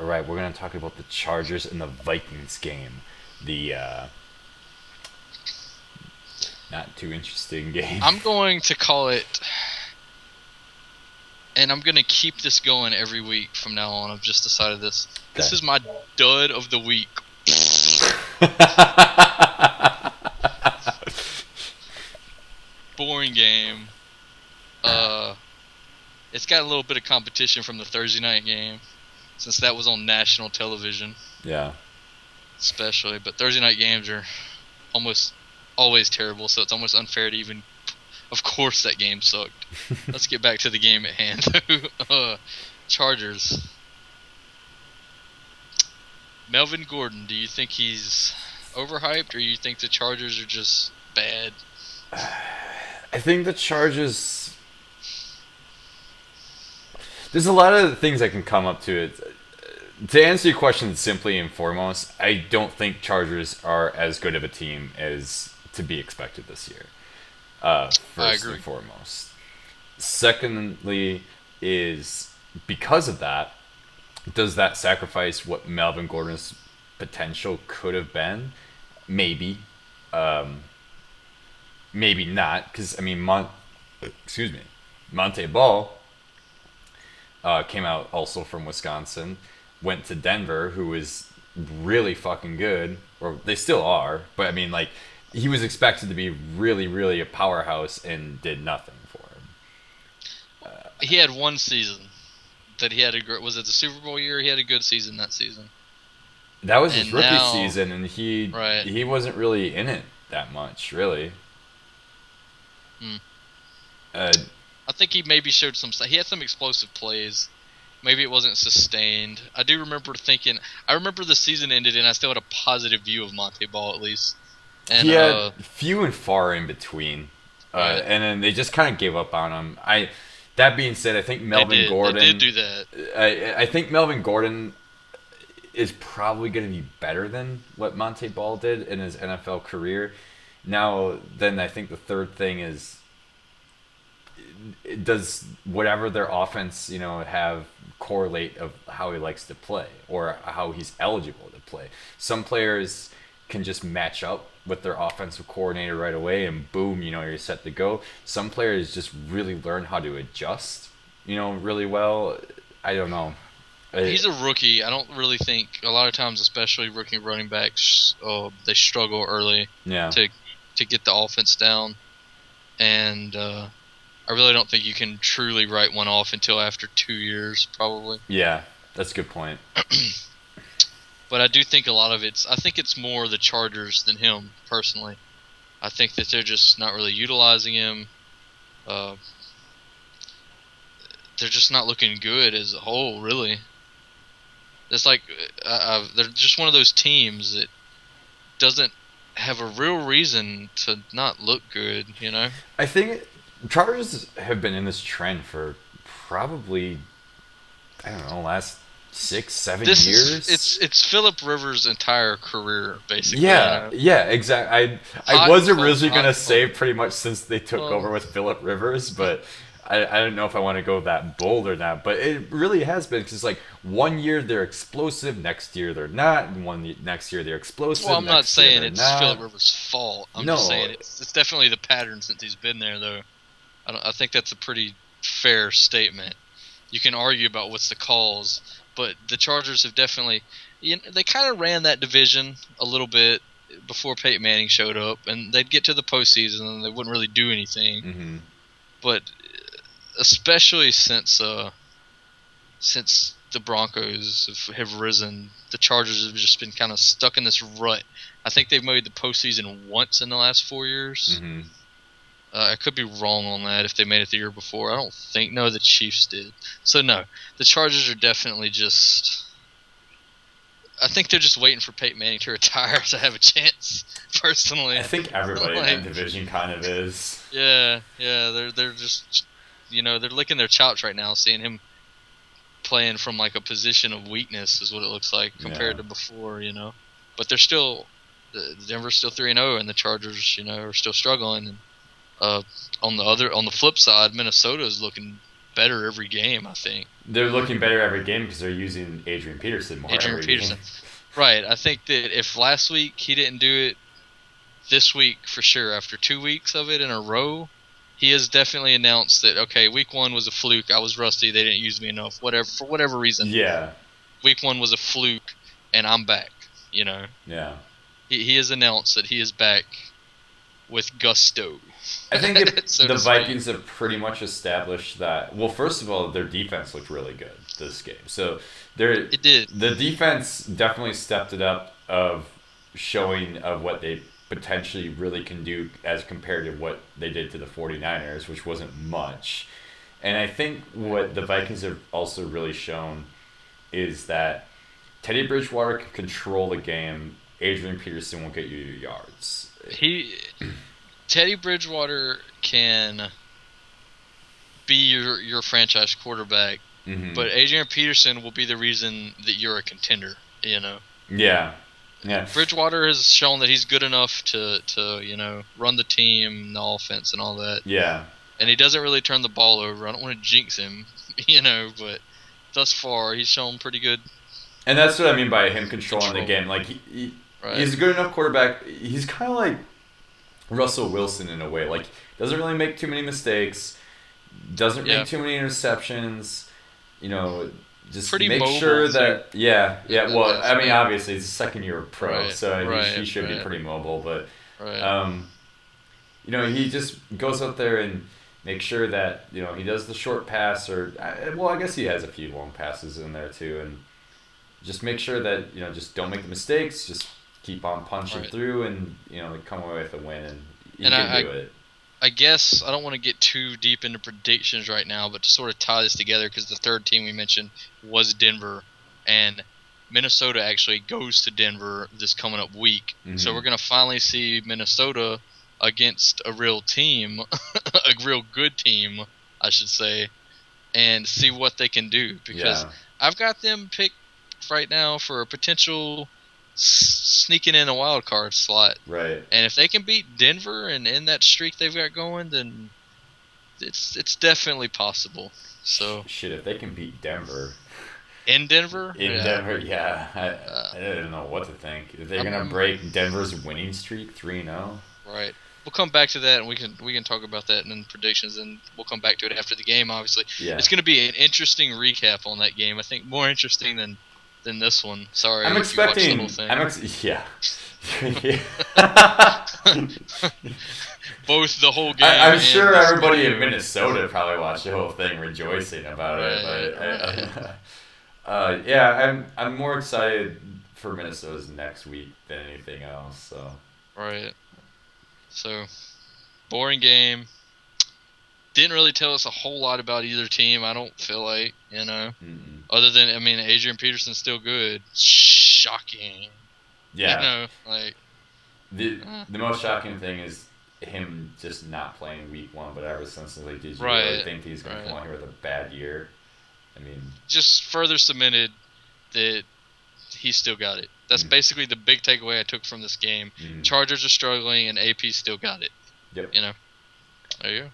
All right, we're gonna talk about the Chargers and the Vikings game. The not too interesting game. I'm going to call it, and I'm going to keep this going every week from now on. I've just decided this. This Okay. is my dud of the week. Boring game. It's got a little bit of competition from the Thursday night game, since that was on national television, Yeah. especially. But Thursday night games are almost always terrible, so it's almost unfair to even. Of course, that game sucked. Let's get back to the game at hand. Chargers. Melvin Gordon, do you think he's overhyped, or you think the Chargers are just bad? I think the Chargers. There's a lot of things that can come up to it. To answer your question simply and foremost, I don't think Chargers are as good of a team as to be expected this year. I First agree. and foremost. Secondly, is because of that, does that sacrifice what Melvin Gordon's potential could have been? Maybe. Maybe not, because I mean, excuse me, Monte Ball came out also from Wisconsin, went to Denver, who was really fucking good, or they still are, but I mean, like, he was expected to be really, really a powerhouse and did nothing for him. He had one season that he had a great. Was it the Super Bowl year? He had a good season that season. That was his And rookie now, season, and right? he wasn't really in it that much, really. Hmm. Uh, I think he maybe showed some. He had some explosive plays. Maybe it wasn't sustained. I do remember thinking. I remember the season ended, and I still had a positive view of Monte Ball at least. And he had few and far in between, right, and then they just kind of gave up on him. That being said, I think they Melvin did. They did Gordon. do that. I think Melvin Gordon is probably going to be better than what Monte Ball did in his NFL career. Now, then I think the third thing is, does whatever their offense, have correlate of how he likes to play or how he's eligible to play. Some players can just match up with their offensive coordinator right away and boom, you're set to go. Some players just really learn how to adjust, really well. I don't know. He's a rookie. I don't really think a lot of times, especially rookie running backs, they struggle early Yeah. to get the offense down, and I really don't think you can truly write one off until after 2 years, probably. Yeah, that's a good point. But I do think a lot of I think it's more the Chargers than him, personally. I think that they're just not really utilizing him. Uh, they're just not looking good as a whole, really. It's like they're just one of those teams that doesn't have a real reason to not look good, I think Chargers have been in this trend for probably, I don't know, last 6, 7 years. It's Philip Rivers' entire career, basically. Yeah, exactly. I Hot was and cold, originally hot gonna and say cold. pretty much since they took Well, over with Philip Rivers, but I don't know if I want to go that bold or not. But it really has been because like one year they're explosive, next year they're not, and next year they're explosive, I'm not next year saying they're it's not. Philip Rivers' fault. I'm just No, saying it's definitely the pattern since he's been there, though. I think that's a pretty fair statement. You can argue about what's the cause, but the Chargers have definitely, they kind of ran that division a little bit before Peyton Manning showed up, and they'd get to the postseason and they wouldn't really do anything. hmm But especially since the Broncos have risen, the Chargers have just been kind of stuck in this rut. I think they've made the postseason once in the last 4 years. hmm I could be wrong on that if they made it the year before. I don't think. No, the Chiefs did. So, no. The Chargers are definitely just. I think they're just waiting for Peyton Manning to retire to have a chance, personally. I think everybody in Like, that division kind of is. yeah. They're just. They're licking their chops right now, seeing him playing from like a position of weakness, is what it looks like, compared Yeah. to before. But they're still. Denver's still 3-0, and the Chargers, are still struggling. And on the flip side, Minnesota is looking better every game. I think They're looking better every game because they're using Adrian Peterson more Adrian every game. Peterson. Right. I think that if last week he didn't do it, this week for sure. After 2 weeks of it in a row, he has definitely announced that okay, week one was a fluke. I was rusty. They didn't use me enough. Whatever for whatever reason, Yeah, week one was a fluke, and I'm back. You know, yeah. he has announced that he is back with gusto, I think so the to speak. Vikings have pretty much established that. Well, first of all, their defense looked really good this game. So their It did. the defense definitely stepped it up of showing of what they potentially really can do as compared to what they did to the 49ers, which wasn't much. And I think what the Vikings have also really shown is that Teddy Bridgewater can control the game. Adrian Peterson won't get you your yards. He Teddy Bridgewater can be your franchise quarterback, Mm-hmm. but Adrian Peterson will be the reason that you're a contender. You know, Yeah, yeah, Bridgewater has shown that he's good enough to run the team, the offense, and all that. yeah. And he doesn't really turn the ball over. I don't want to jinx him, but thus far he's shown pretty good And that's what I mean by him controlling the control. game. Like Right. he's a good enough quarterback. He's kind of like Russell Wilson in a way. Like doesn't really make too many mistakes. Doesn't make Yeah. too many interceptions. You know, just Pretty make mobile sure too that yeah. in that Well, I mean, aspect. obviously he's a second year pro, Right. so he Right. should be Right. pretty mobile. But Right. um, he just goes out there and makes sure that he does the short pass or well, I guess he has a few long passes in there too, and just make sure that just don't make the mistakes. Just keep on punching Right. through, and come away with a win, and you And can I, do it. I guess I don't want to get too deep into predictions right now, but to sort of tie this together, because the third team we mentioned was Denver, and Minnesota actually goes to Denver this coming up week. So Hmm. we're going to finally see Minnesota against a real team, a real good team, I should say, and see what they can do. Because Yeah, I've got them picked right now for a potential sneaking in a wild card slot. right. And if they can beat Denver and end that streak they've got going, then it's definitely possible. So Shit, if they can beat Denver in Denver, in yeah, Denver, yeah, uh, I don't know what to think. If they're gonna I'm break Denver's winning streak 3-0. right. We'll come back to that, and we can talk about that and then predictions, and we'll come back to it after the game. Obviously, Yeah, it's going to be an interesting recap on that game. I think more interesting than this one. Sorry I'm if you watched the whole expecting. thing. Yeah. Both the whole game I'm and sure this everybody in video. Minnesota probably watched the whole thing, rejoicing about Right, it. right, But yeah, I'm more excited for Minnesota's next week than anything else. So right. So boring game. Didn't really tell us a whole lot about either team. I don't feel like mm-mm. other than I mean Adrian Peterson's still good. Shocking. Yeah, Like the eh. the most shocking thing is him just not playing week one. But ever since, like, did you really Right, think he's gonna come right. out here with a bad year? I mean, Just further cemented that he's still got it. That's mm, basically the big takeaway I took from this game. mm, Chargers are struggling and AP still got it. yep. You know. There you go.